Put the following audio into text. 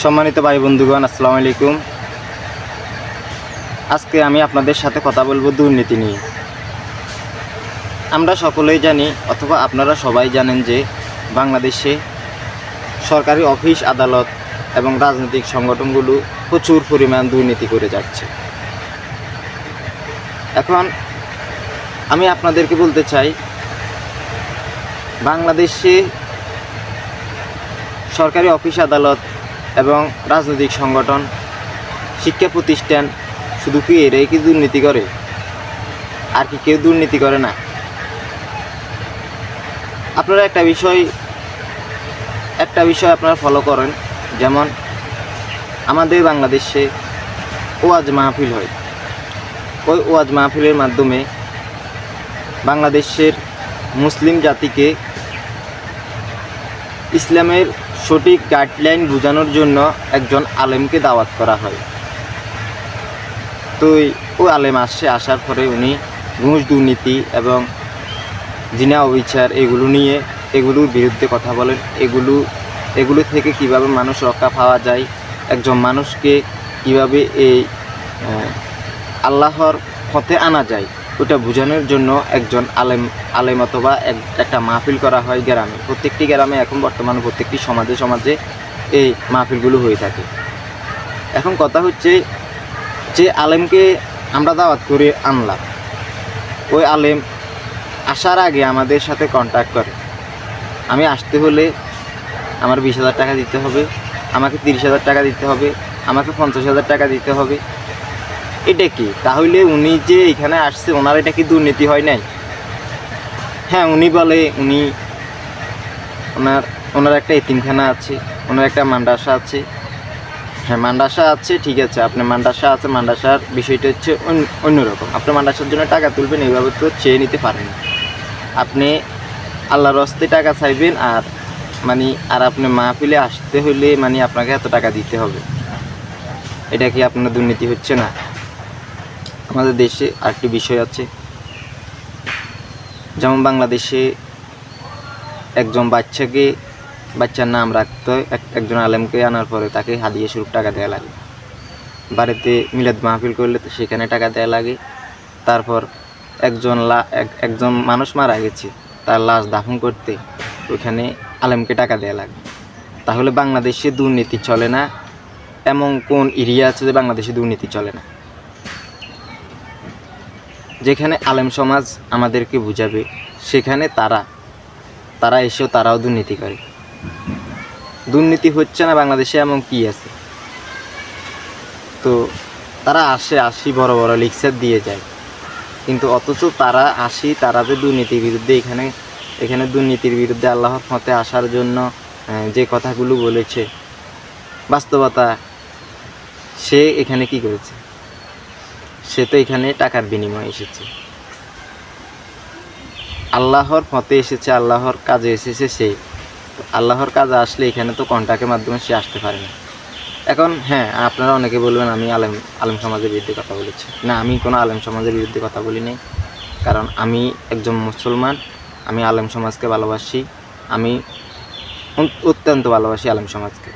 সম্মানিত ভাই বন্ধুগণ, আসসালামু আলাইকুম। আজকে আমি আপনাদের সাথে কথা বলবো দুর্নীতি নিয়ে। আমরা সকলেই জানি অথবা আপনারা সবাই জানেন যে বাংলাদেশে সরকারি অফিস, আদালত এবং রাজনৈতিক সংগঠনগুলো প্রচুর পরিমাণ দুর্নীতি করে যাচ্ছে। এখন আমি আপনাদেরকে বলতে চাই, বাংলাদেশে সরকারি অফিস, আদালত এবং রাজনৈতিক সংগঠন, শিক্ষা প্রতিষ্ঠান শুধু কি এরাই কি দুর্নীতি করে? আর কি কেউ দুর্নীতি করে না? আপনারা একটা বিষয় আপনারা ফলো করেন। যেমন আমাদের বাংলাদেশে ওয়াজ মাহফিল হয়। ওই ওয়াজ মাহফিলের মাধ্যমে বাংলাদেশের মুসলিম জাতিকে ইসলামের সঠিক গাইডলাইন বোঝানোর জন্য একজন আলেমকে দাওয়াত করা হয়। তো ওই আলেম আসার পরে উনি ঘুষ, দুর্নীতি এবং জিনা, অবিচার এগুলোর বিরুদ্ধে কথা বলেন। এগুলো থেকে কিভাবে মানুষ রক্ষা পাওয়া যায়, একজন মানুষকে কিভাবে এই আল্লাহর পথে আনা যায়, ওটা বোঝানোর জন্য একজন আলেম অথবা একটা মাহফিল করা হয় গ্রামে। প্রত্যেকটি গ্রামে এখন বর্তমানে প্রত্যেকটি সমাজে এই মাহফিলগুলো হয়ে থাকে। এখন কথা হচ্ছে, যে আলেমকে আমরা দাওয়াত করে আনলাম, ওই আলেম আসার আগে আমাদের সাথে কন্ট্যাক্ট করে, আমি আসতে হলে আমার 20,000 টাকা দিতে হবে, আমাকে 30,000 টাকা দিতে হবে, আমাকে 50,000 টাকা দিতে হবে। এটা কি? তাহলে উনি যে এখানে আসছে, ওনার এটা কি দুর্নীতি হয় নাই? হ্যাঁ, উনি বলে ওনার একটা এতিমখানা আছে, ওনার একটা মাদ্রাসা আছে। হ্যাঁ, মাদ্রাসা আছে, ঠিক আছে, আপনার মাদ্রাসা আছে, মাদ্রাসার বিষয়টা হচ্ছে অন্যরকম। আপনি মাদ্রাসার জন্য টাকা তুলবেন, এইভাবে তো চেয়ে নিতে পারেন। আপনি আল্লাহর রাস্তায় টাকা চাইবেন, আর আপনি মাহফিলে আসতে হলে আপনাকে এত টাকা দিতে হবে। এটা কি আপনার দুর্নীতি হচ্ছে না? আমাদের দেশে আরেকটি বিষয় আছে, যেমন বাংলাদেশে একজন বাচ্চার নাম রাখতে হয়, একজন আলেমকে আনার পরে তাকে হাদিয়া স্বরূপ টাকা দেওয়া লাগে। বাড়িতে মিলাদ মাহফিল করলে তো সেখানে টাকা দেওয়া লাগে। তারপর একজন মানুষ মারা গেছে, তার লাশ দাফন করতে ওইখানে আলেমকে টাকা দেওয়া লাগে। তাহলে বাংলাদেশে দুর্নীতি চলে না? এমন কোন এরিয়া আছে যে বাংলাদেশে দুর্নীতি চলে না? যেখানে আলেম সমাজ আমাদেরকে বুঝাবে, সেখানে তারা এসেও তারাও দুর্নীতি করে। দুর্নীতি হচ্ছে না বাংলাদেশে, এমন কি আছে? তো তারা আসি বড় বড় লেকচার দিয়ে যায়, কিন্তু অথচ তারা যে দুর্নীতির বিরুদ্ধে এখানে দুর্নীতির বিরুদ্ধে আল্লাহর পথে আসার জন্য যে কথাগুলো বলেছে, বাস্তবতা সে এখানে কি করেছে? সে তো এখানে টাকার বিনিময়ে এসেছে, আল্লাহর পথে এসেছে, আল্লাহর কাজে এসেছে। সে আল্লাহর কাজে আসলে এখানে তো কন্ট্রাক্টের মাধ্যমে সে আসতে পারে না। এখন হ্যাঁ, আপনারা অনেকে বলবেন আমি আলেম সমাজের বিরুদ্ধে কথা বলেছি। না, আমি কোনো আলেম সমাজের বিরুদ্ধে কথা বলি নাই, কারণ আমি একজন মুসলমান। আমি আলেম সমাজকে ভালোবাসি, আমি অত্যন্ত ভালোবাসি আলেম সমাজকে।